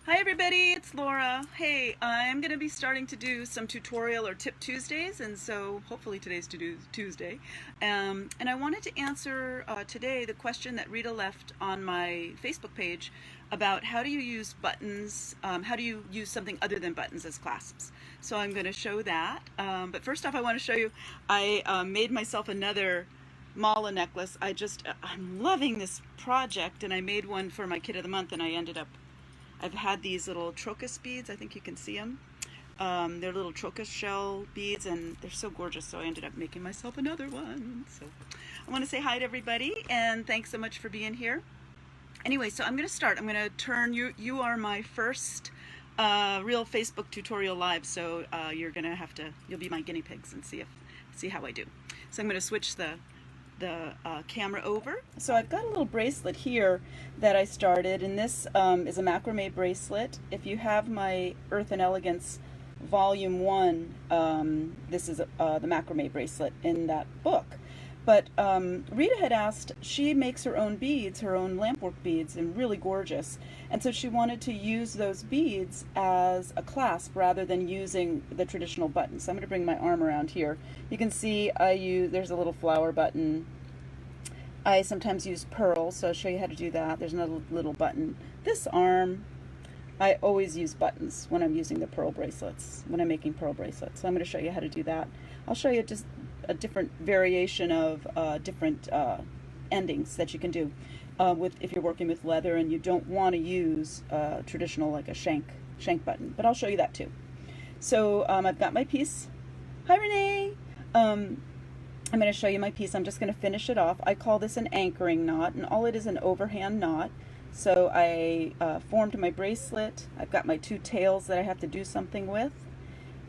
Hi everybody, it's Laura. Hey, I'm going to be starting to do some tutorial or tip Tuesdays, and so hopefully today's Tuesday. And I wanted to answer today the question that Rita left on my Facebook page about how do you use buttons, how do you use something other than buttons as clasps. So I'm going to show that. But first off, I want to show you, I made myself another mala necklace. I'm loving this project, and I made one for my Kid of the Month, and I've had these little trocus beads. I think you can see them. They're little trocus shell beads, and they're so gorgeous, so I ended up making myself another one. So I want to say hi to everybody, and thanks so much for being here. Anyway, so I'm going to start. I'm going to turn you. You are my first real Facebook tutorial live, so you'll be my guinea pigs and see how I do. So I'm going to switch the camera over. So I've got a little bracelet here that I started, and this is a macrame bracelet. If you have my Earth and Elegance Volume 1, this is the macrame bracelet in that book. But Rita had asked, she makes her own beads, her own lampwork beads, and really gorgeous. And so she wanted to use those beads as a clasp rather than using the traditional buttons. So I'm going to bring my arm around here. You can see there's a little flower button. I sometimes use pearls, so I'll show you how to do that. There's another little button. This arm, I always use buttons when I'm using the pearl bracelets, when I'm making pearl bracelets. So I'm going to show you how to do that. I'll show you just a different variation of different endings that you can do if you're working with leather and you don't want to use traditional, like a shank button, but I'll show you that too. So I've got my piece. Hi Renee. I'm going to show you my piece. I'm just going to finish it off. I call this an anchoring knot, and all it is an overhand knot. So I formed my bracelet. I've got my two tails that I have to do something with,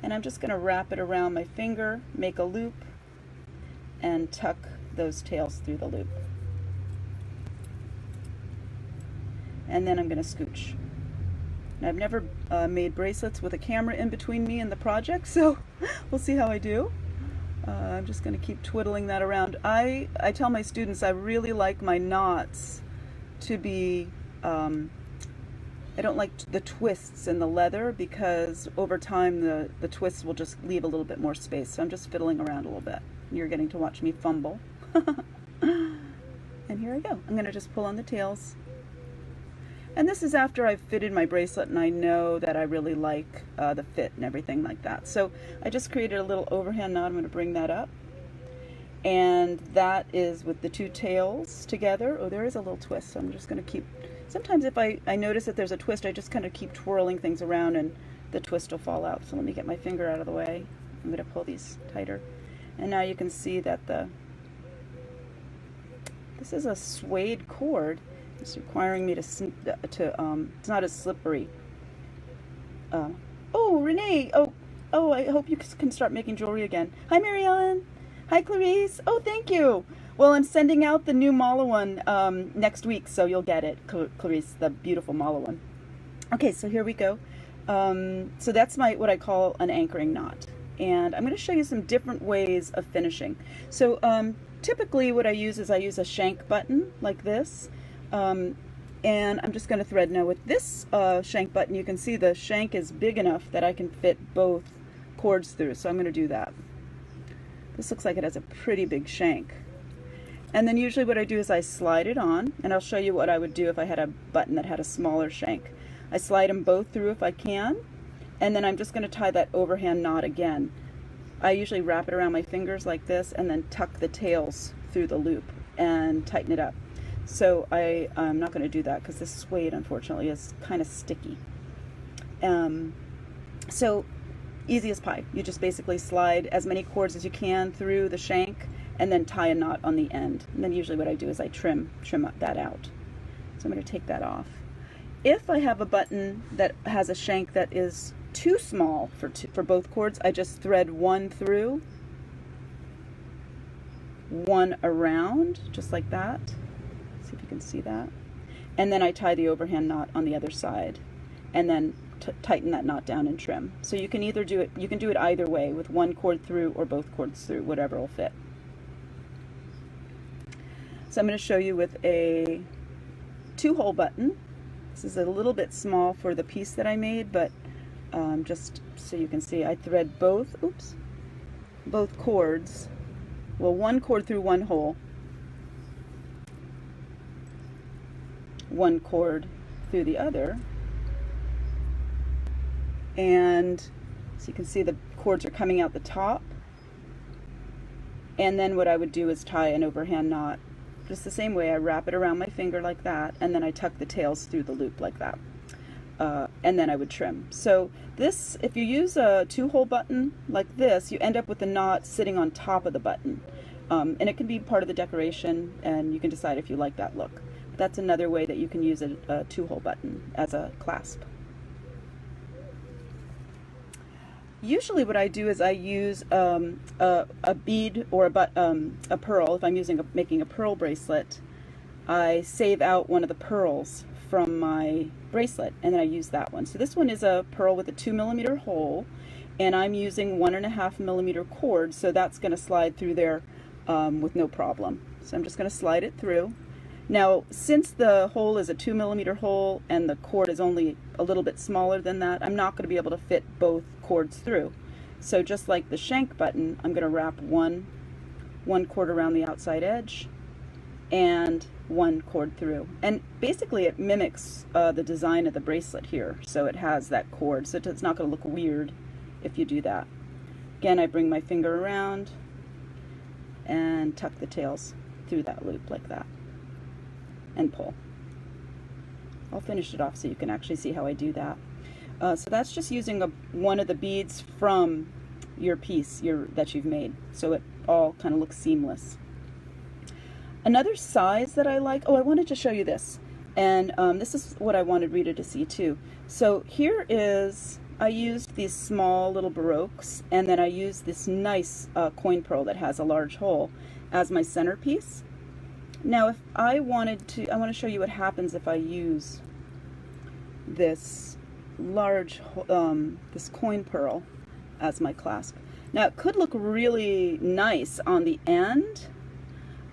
and I'm just going to wrap it around my finger, make a loop, and tuck those tails through the loop. And then I'm going to scooch. Now, I've never made bracelets with a camera in between me and the project, so we'll see how I do. I'm just going to keep twiddling that around. I tell my students I really like my knots to be, I don't like the twists in the leather, because over time the twists will just leave a little bit more space. So I'm just fiddling around a little bit. You're getting to watch me fumble. And here I go. I'm going to just pull on the tails. And this is after I've fitted my bracelet and I know that I really like the fit and everything like that. So I just created a little overhand knot. I'm going to bring that up. And that is with the two tails together. Oh, there is a little twist, so I'm just going to keep, sometimes if I notice that there's a twist, I just kind of keep twirling things around and the twist will fall out. So let me get my finger out of the way. I'm going to pull these tighter. And now you can see that this is a suede cord. It's requiring me it's not as slippery. Oh, Renee, oh, I hope you can start making jewelry again. Hi, Marianne. Hi, Clarice. Oh, thank you. Well, I'm sending out the new mala one next week, so you'll get it, Clarice, the beautiful mala one. Okay, so here we go. So that's what I call an anchoring knot. And I'm going to show you some different ways of finishing. So typically what I use is a shank button like this. And I'm just going to thread. Now with this shank button, you can see the shank is big enough that I can fit both cords through. So I'm going to do that. This looks like it has a pretty big shank. And then usually what I do is I slide it on, and I'll show you what I would do if I had a button that had a smaller shank. I slide them both through if I can, and then I'm just going to tie that overhand knot again. I usually wrap it around my fingers like this and then tuck the tails through the loop and tighten it up. So I'm not going to do that because this suede, unfortunately, is kind of sticky. So easy as pie. You just basically slide as many cords as you can through the shank and then tie a knot on the end. And then usually what I do is I trim that out. So I'm going to take that off. If I have a button that has a shank that is too small for both cords, I just thread one through, one around, just like that. See if you can see that. And then I tie the overhand knot on the other side, and then tighten that knot down and trim. So you can either do it, you can do it either way, with one cord through or both cords through, whatever will fit. So I'm going to show you with a 2-hole button. This is a little bit small for the piece that I made, but just so you can see, I thread both cords, well, one cord through one hole, one cord through the other, and so you can see the cords are coming out the top. And then what I would do is tie an overhand knot just the same way. I wrap it around my finger like that, and then I tuck the tails through the loop like that, and then I would trim. So this, if you use a 2-hole button like this, you end up with the knot sitting on top of the button, and it can be part of the decoration, and you can decide if you like that look. That's another way that you can use a 2-hole button as a clasp. Usually what I do is I use a bead or a pearl. If I'm making a pearl bracelet, I save out one of the pearls from my bracelet, and then I use that one. So this one is a pearl with a 2mm hole, and I'm using 1.5mm cord, so that's going to slide through there with no problem. So I'm just going to slide it through. Now, since the hole is a 2mm hole and the cord is only a little bit smaller than that, I'm not going to be able to fit both cords through. So just like the shank button, I'm going to wrap one cord around the outside edge and one cord through. And basically it mimics the design of the bracelet here. So it has that cord, so it's not going to look weird if you do that. Again, I bring my finger around and tuck the tails through that loop like that, and pull. I'll finish it off so you can actually see how I do that. So that's just using one of the beads from your piece that you've made, so it all kind of looks seamless. Another size that I like, I wanted to show you this, and this is what I wanted Rita to see too. So here is, I used these small little baroques, and then I used this nice coin pearl that has a large hole as my centerpiece. Now if I want to show you what happens if I use this large, this coin pearl as my clasp. Now it could look really nice on the end.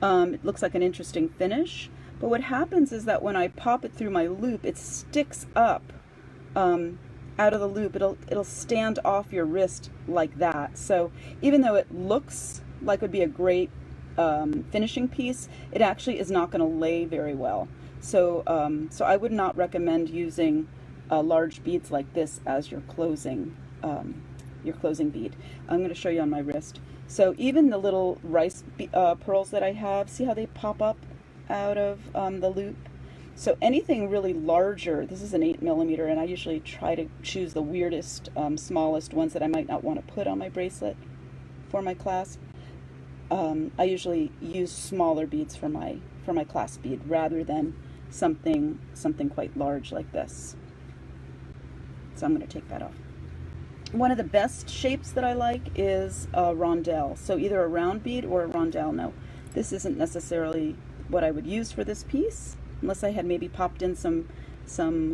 It looks like an interesting finish, but what happens is that when I pop it through my loop, it sticks up out of the loop. It'll stand off your wrist like that. So even though it looks like it would be a great finishing piece, it actually is not going to lay very well. So I would not recommend using large beads like this as your closing bead. I'm going to show you on my wrist. So even the little rice pearls that I have, see how they pop up out of the loop? So anything really larger, this is an 8mm, and I usually try to choose the weirdest, smallest ones that I might not want to put on my bracelet for my clasp. I usually use smaller beads for my clasp bead rather than something quite large like this. So I'm going to take that off. One of the best shapes that I like is a rondelle. So either a round bead or a rondelle. Now, this isn't necessarily what I would use for this piece, unless I had maybe popped in some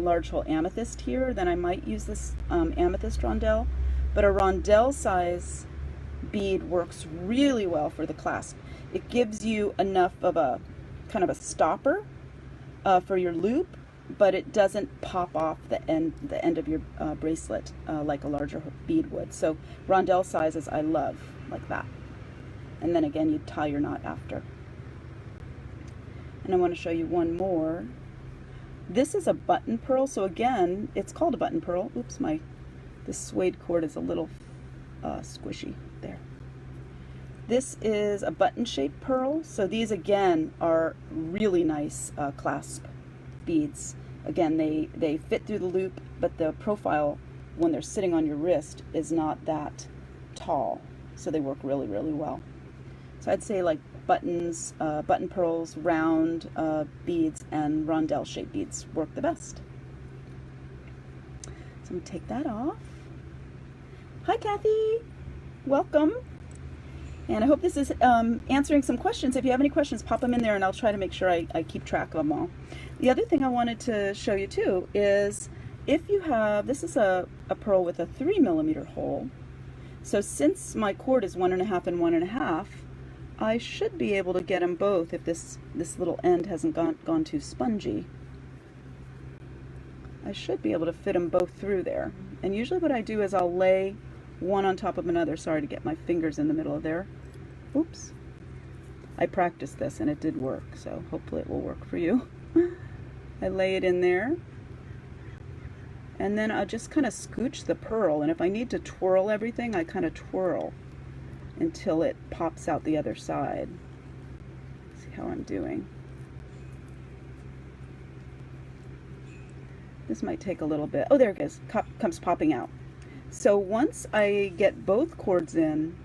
large hole amethyst here, then I might use this amethyst rondelle. But a rondelle size bead works really well for the clasp. It gives you enough of a kind of a stopper for your loop, but it doesn't pop off the end of your bracelet like a larger bead would. So rondelle sizes I love like that. And then again, you tie your knot after. And I want to show you one more. This is a button pearl. So again, it's called a button pearl. Oops, this suede cord is a little squishy there. This is a button-shaped pearl. So these again are really nice clasp beads. Again, they fit through the loop, but the profile when they're sitting on your wrist is not that tall, so they work really, really well. So I'd say like buttons, button pearls, round beads, and rondelle shaped beads work the best. So I'm going to take that off. Hi Kathy, welcome. And I hope this is answering some questions. If you have any questions, pop them in there and I'll try to make sure I keep track of them all. The other thing I wanted to show you too is if you have, this is a pearl with a 3mm hole. So since my cord is 1.5 and 1.5, I should be able to get them both if this little end hasn't gone too spongy. I should be able to fit them both through there. And usually what I do is I'll lay one on top of another. Sorry to get my fingers in the middle of there. Oops. I practiced this and it did work, so hopefully it will work for you. I lay it in there, and then I'll just kind of scooch the pearl, and if I need to twirl everything, I kind of twirl until it pops out the other side. See how I'm doing. This might take a little bit. Oh, there it goes. Comes popping out. So once I get both cords in,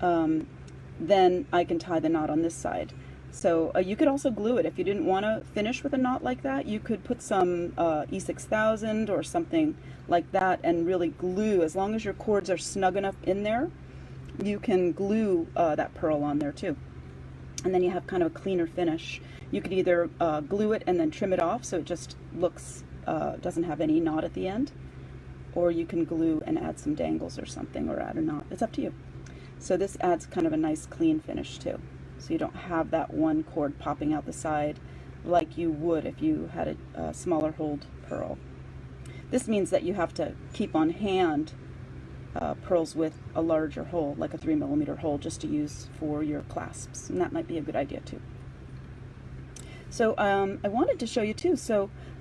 then I can tie the knot on this side. So you could also glue it. If you didn't want to finish with a knot like that, you could put some E6000 or something like that and really glue. As long as your cords are snug enough in there, you can glue that pearl on there too. And then you have kind of a cleaner finish. You could either glue it and then trim it off so it just looks, doesn't have any knot at the end, or you can glue and add some dangles or something, or add a knot. It's up to you. So this adds kind of a nice clean finish too. So you don't have that one cord popping out the side like you would if you had a smaller holed pearl. This means that you have to keep on hand pearls with a larger hole, like a 3mm hole, just to use for your clasps, and that might be a good idea too. So I wanted to show you too,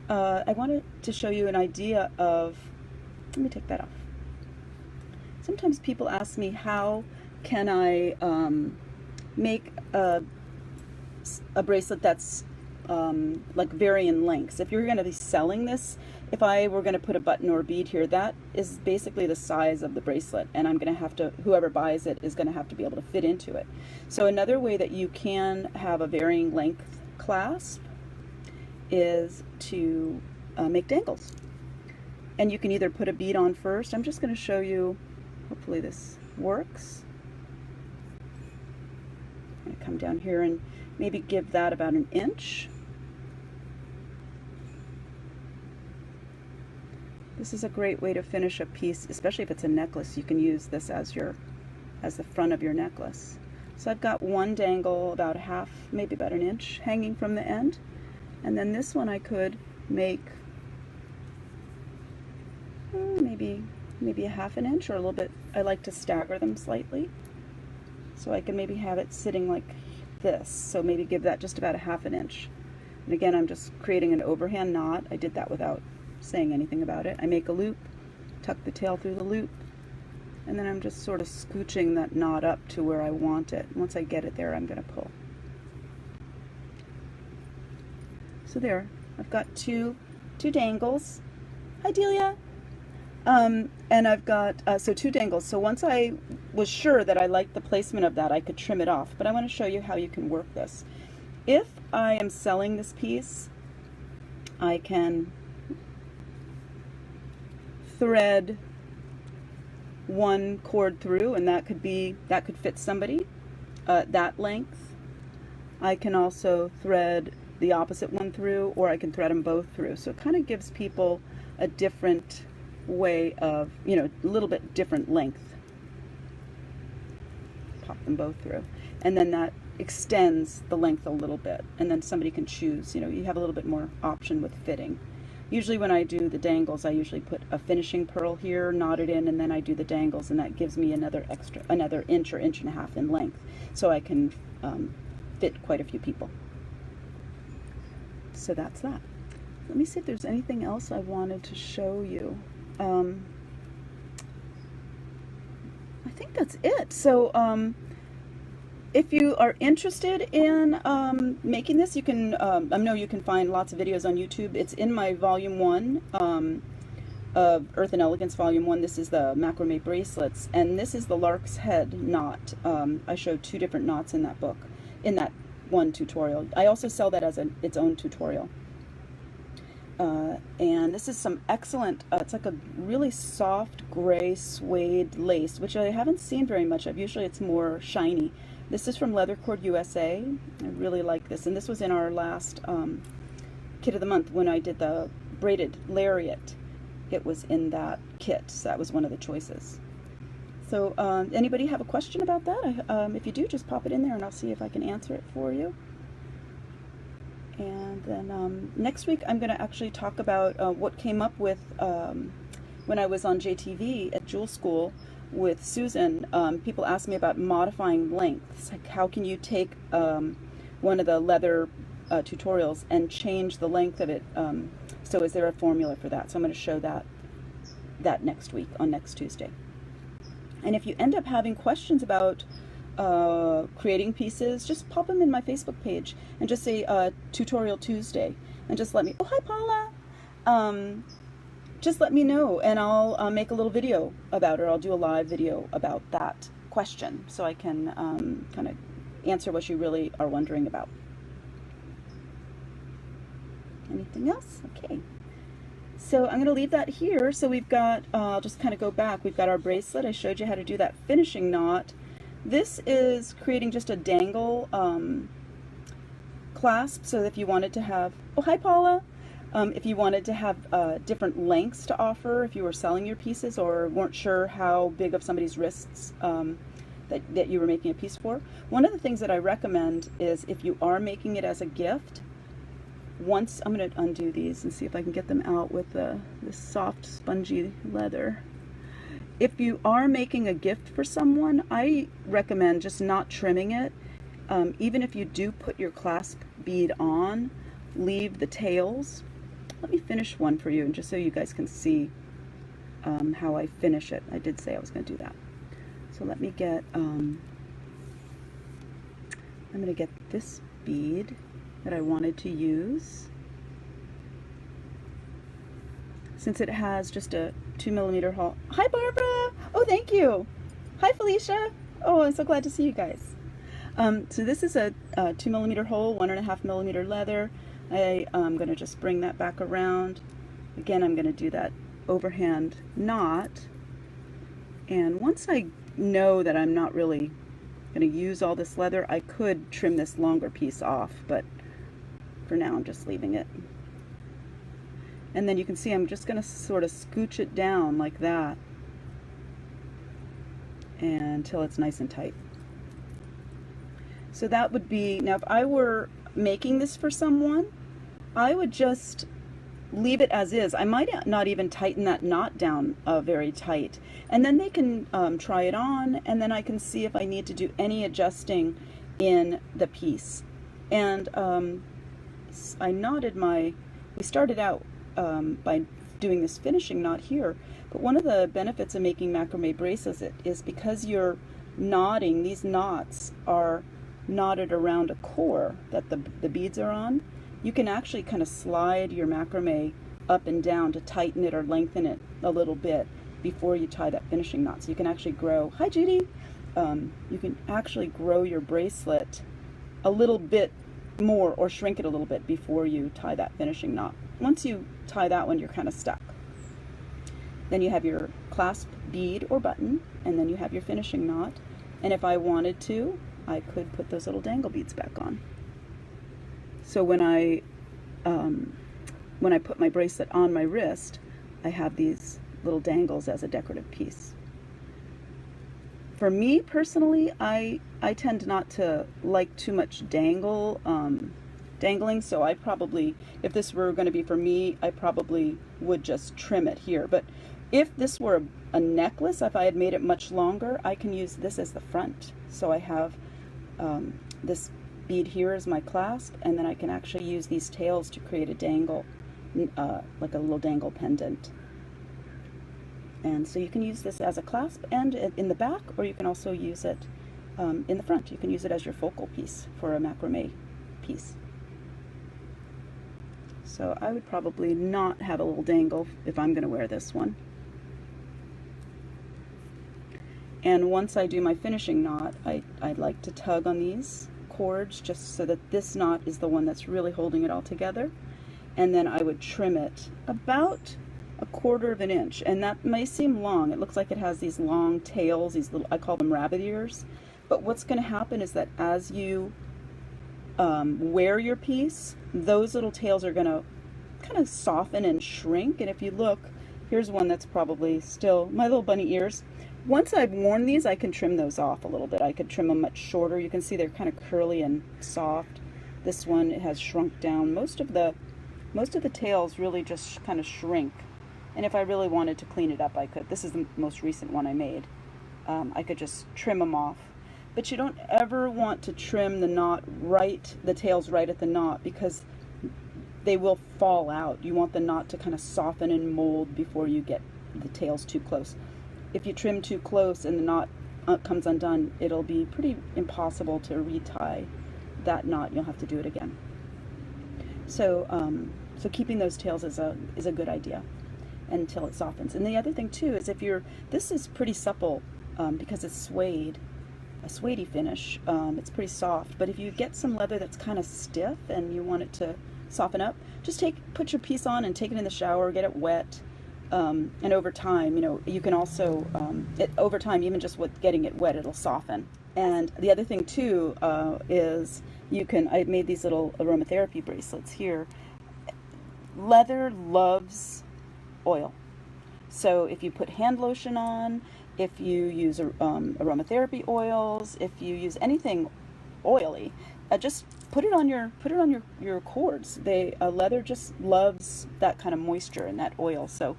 I wanted to show you an idea of, let me take that off. Sometimes people ask me, how can I make a bracelet that's like varying lengths? If you're going to be selling this, if I were going to put a button or a bead here, that is basically the size of the bracelet, and I'm going to have to, whoever buys it is going to have to be able to fit into it. So another way that you can have a varying length clasp is to make dangles. And you can either put a bead on first. I'm just going to show you, hopefully this works. I'm going to come down here and maybe give that about an inch. This is a great way to finish a piece, especially if it's a necklace. You can use this as the front of your necklace. So I've got one dangle about half, maybe about an inch, hanging from the end. And then this one I could make maybe a half an inch or a little bit. I like to stagger them slightly. So I can maybe have it sitting like this. So maybe give that just about a half an inch. And again, I'm just creating an overhand knot. I did that without saying anything about it. I make a loop, tuck the tail through the loop, and then I'm just sort of scooching that knot up to where I want it. Once I get it there, I'm going to pull. So there, I've got two dangles. Hi, Delia. And I've got, so two dangles. So once I was sure that I liked the placement of that, I could trim it off. But I want to show you how you can work this. If I am selling this piece, I can thread one cord through, and that could fit somebody that length. I can also thread the opposite one through, or I can thread them both through. So it kind of gives people a different way of, you know, a little bit different length. Pop them both through, and then that extends the length a little bit, and then somebody can choose, you know, you have a little bit more option with fitting. Usually when I do the dangles, I usually put a finishing pearl here, knot it in, and then I do the dangles, and that gives me another inch or inch and a half in length, so I can fit quite a few people. So that's that. Let me see if there's anything else I wanted to show you. I think that's it. So if you are interested in making this, you can, I know you can find lots of videos on YouTube. It's in my volume 1 of Earth and Elegance volume 1. This is the macrame bracelets, and this is the lark's head knot. I showed 2 different knots in that book, in that one tutorial. I also sell that as its own tutorial. And this is some excellent, it's like a really soft gray suede lace, which I haven't seen very much of. Usually it's more shiny. This is from Leather Cord USA. I really like this, and this was in our last kit of the month when I did the braided lariat. It was in that kit, so that was one of the choices. So anybody have a question about that? If you do, just pop it in there and I'll see if I can answer it for you. And then next week I'm going to actually talk about what came up with when I was on JTV at Jewel School with Susan. People asked me about modifying lengths. Like, how can you take one of the leather tutorials and change the length of it? So is there a formula for that? So I'm going to show that next week on next Tuesday. And if you end up having questions about creating pieces, just pop them in my Facebook page and just say Tutorial Tuesday, and just let me, oh hi Paula, just let me know, and I'll make a little video about it, or I'll do a live video about that question, so I can kind of answer what you really are wondering about. Anything else? Okay. So I'm going to leave that here. So we've got, I'll just kind of go back. We've got our bracelet. I showed you how to do that finishing knot. This is creating just a dangle clasp. So if you wanted to have, oh hi Paula, if you wanted to have different lengths to offer, if you were selling your pieces or weren't sure how big of somebody's wrists that you were making a piece for, one of the things that I recommend is if you are making it as a gift, once, I'm going to undo these and see if I can get them out with this soft spongy leather. If you are making a gift for someone, I recommend just not trimming it. Even if you do put your clasp bead on, leave the tails. Let me finish one for you, and just so you guys can see how I finish it. I did say I was going to do that. So let me get, I'm going to get this bead that I wanted to use. Since it has just a 2mm hole. Hi Barbara! Oh, thank you! Hi Felicia! Oh, I'm so glad to see you guys. So this is a 2mm hole, 1.5mm leather. I'm going to just bring that back around. Again, I'm going to do that overhand knot. And once I know that I'm not really going to use all this leather, I could trim this longer piece off, but for now I'm just leaving it. And then you can see I'm just going to sort of scooch it down like that until it's nice and tight. So that would be, now if I were making this for someone, I would just leave it as is. I might not even tighten that knot down very tight. And then they can try it on, and then I can see if I need to do any adjusting in the piece. And I knotted we started out by doing this finishing knot here, but one of the benefits of making macrame bracelets is because you're knotting, these knots are knotted around a core that the beads are on, you can actually kind of slide your macrame up and down to tighten it or lengthen it a little bit before you tie that finishing knot. So you can actually grow, hi Judy, you can actually grow your bracelet a little bit more or shrink it a little bit before you tie that finishing knot. Once you tie that one, you're kind of stuck. Then you have your clasp bead or button, and then you have your finishing knot. And if I wanted to, I could put those little dangle beads back on. So when I put my bracelet on my wrist, I have these little dangles as a decorative piece. For me personally, I tend not to like too much dangling, so I probably, if this were going to be for me, I probably would just trim it here. But if this were a necklace, if I had made it much longer, I can use this as the front. So I have this bead here as my clasp, and then I can actually use these tails to create a dangle, like a little dangle pendant. And so you can use this as a clasp and in the back, or you can also use it in the front. You can use it as your focal piece for a macrame piece. So I would probably not have a little dangle if I'm going to wear this one. And once I do my finishing knot, I'd like to tug on these cords just so that this knot is the one that's really holding it all together. And then I would trim it about 1/4 of an inch, and that may seem long. It looks like it has these long tails, these little, I call them rabbit ears. But what's going to happen is that as you wear your piece, those little tails are going to kind of soften and shrink. And if you look, here's one that's probably still my little bunny ears. Once I've worn these, I can trim those off a little bit. I could trim them much shorter. You can see they're kind of curly and soft. This one has shrunk down. Most of the tails really just kind of shrink. And if I really wanted to clean it up, I could. This is the most recent one I made. I could just trim them off. But you don't ever want to trim the tails right at the knot, because they will fall out. You want the knot to kind of soften and mold before you get the tails too close. If you trim too close and the knot comes undone, it'll be pretty impossible to retie that knot. You'll have to do it again. So so keeping those tails is a good idea until it softens. And the other thing too is, this is pretty supple because it's suede, a suede finish. It's pretty soft. But if you get some leather that's kind of stiff and you want it to soften up, just put your piece on and take it in the shower, get it wet. And over time, you can also, over time, even just with getting it wet, it'll soften. And the other thing too is I made these little aromatherapy bracelets here. Leather loves oil. So if you put hand lotion on, if you use aromatherapy oils, if you use anything oily, just put it on your cords. Leather just loves that kind of moisture and that oil. So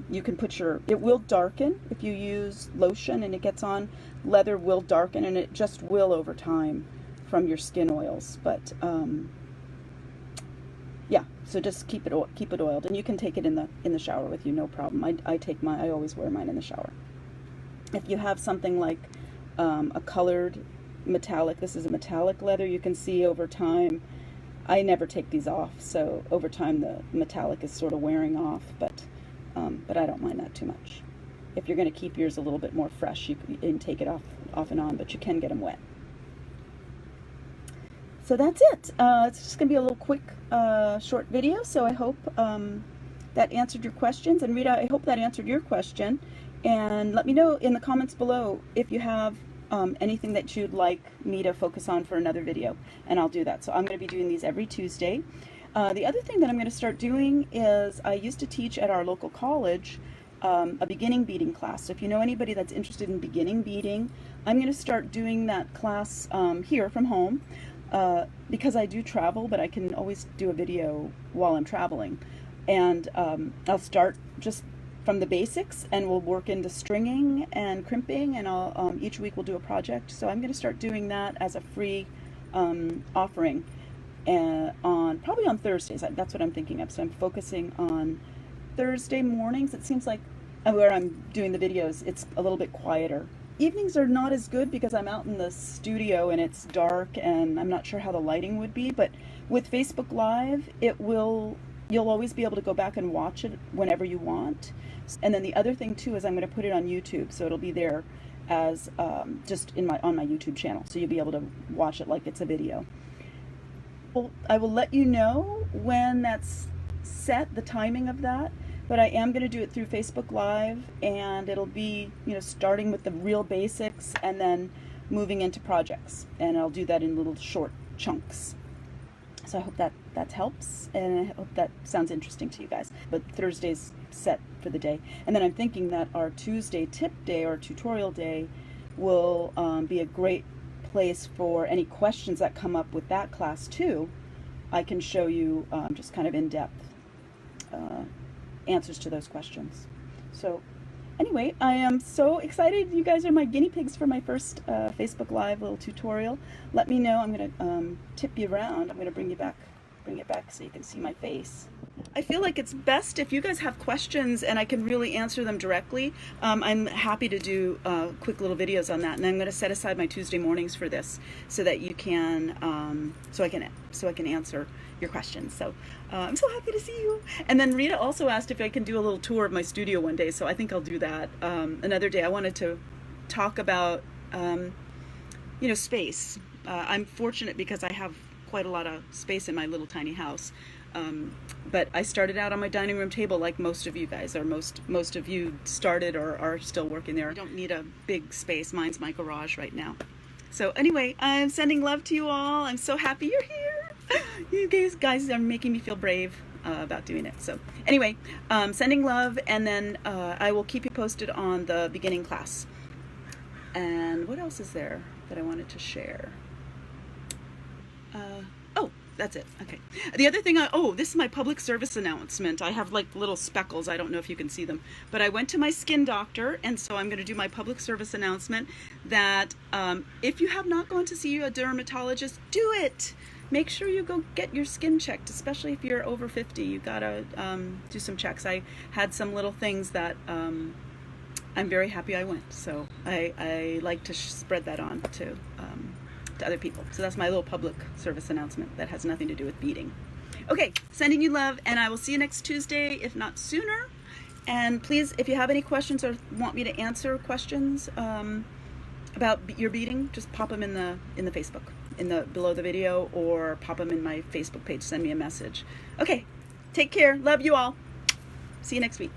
you can it will darken if you use lotion and it gets on. Leather will darken, and it just will over time from your skin oils. But yeah, so just keep it oiled, and you can take it in the shower with you, no problem. I always wear mine in the shower. If you have something like a colored metallic, this is a metallic leather, you can see over time, I never take these off, so over time the metallic is sort of wearing off, but I don't mind that too much. If you're going to keep yours a little bit more fresh, you can take it off and on, but you can get them wet. So that's it. It's just going to be a little quick, short video, so I hope that answered your questions. And Rita, I hope that answered your question. And let me know in the comments below if you have anything that you'd like me to focus on for another video, and I'll do that. So I'm going to be doing these every Tuesday. The other thing that I'm going to start doing is, I used to teach at our local college a beginning beading class. So if you know anybody that's interested in beginning beading, I'm going to start doing that class here from home, because I do travel, but I can always do a video while I'm traveling. And I'll start just from the basics, and we'll work into stringing and crimping, and each week we'll do a project. So I'm going to start doing that as a free offering probably on Thursdays. That's what I'm thinking of. So I'm focusing on Thursday mornings. It seems like where I'm doing the videos, it's a little bit quieter. Evenings are not as good because I'm out in the studio and it's dark, and I'm not sure how the lighting would be, but with Facebook Live, you'll always be able to go back and watch it whenever you want. And then the other thing too is I'm going to put it on YouTube, so it'll be there as just on my YouTube channel, so you'll be able to watch it like it's a video. Well, I will let you know when that's set, the timing of that, but I am going to do it through Facebook Live, and it'll be, starting with the real basics and then moving into projects, and I'll do that in little short chunks. So I hope that helps, and I hope that sounds interesting to you guys. But Thursday's set for the day. And then I'm thinking that our Tuesday tip day or tutorial day will be a great place for any questions that come up with that class too. I can show you just kind of in-depth answers to those questions. So anyway, I am so excited. You guys are my guinea pigs for my first Facebook Live little tutorial. Let me know. I'm going to tip you around. I'm going to bring it back so you can see my face. I feel like it's best if you guys have questions and I can really answer them directly. I'm happy to do quick little videos on that, and I'm going to set aside my Tuesday mornings for this so that you can, so I can answer your questions. So I'm so happy to see you. And then Rita also asked if I can do a little tour of my studio one day, so I think I'll do that another day. I wanted to talk about space. I'm fortunate because I have quite a lot of space in my little tiny house. But I started out on my dining room table like most of you guys, or most of you started or are still working there. I don't need a big space. Mine's my garage right now. So anyway, I'm sending love to you all. I'm so happy you're here. You guys are making me feel brave about doing it. So anyway, sending love, and then I will keep you posted on the beginning class. And what else is there that I wanted to share? That's it. Okay. The other thing, oh, this is my public service announcement. I have like little speckles. I don't know if you can see them, but I went to my skin doctor, and so I'm going to do my public service announcement that if you have not gone to see a dermatologist, do it. Make sure you go get your skin checked, especially if you're over 50. You gotta do some checks. I had some little things that I'm very happy I went. So I like to spread that on to other people. So that's my little public service announcement that has nothing to do with beading. Okay, sending you love, and I will see you next Tuesday, if not sooner. And please, if you have any questions or want me to answer questions about your beading, just pop them in the Facebook, below the video, or pop them in my Facebook page. Send me a message. Okay, take care. Love you all. See you next week.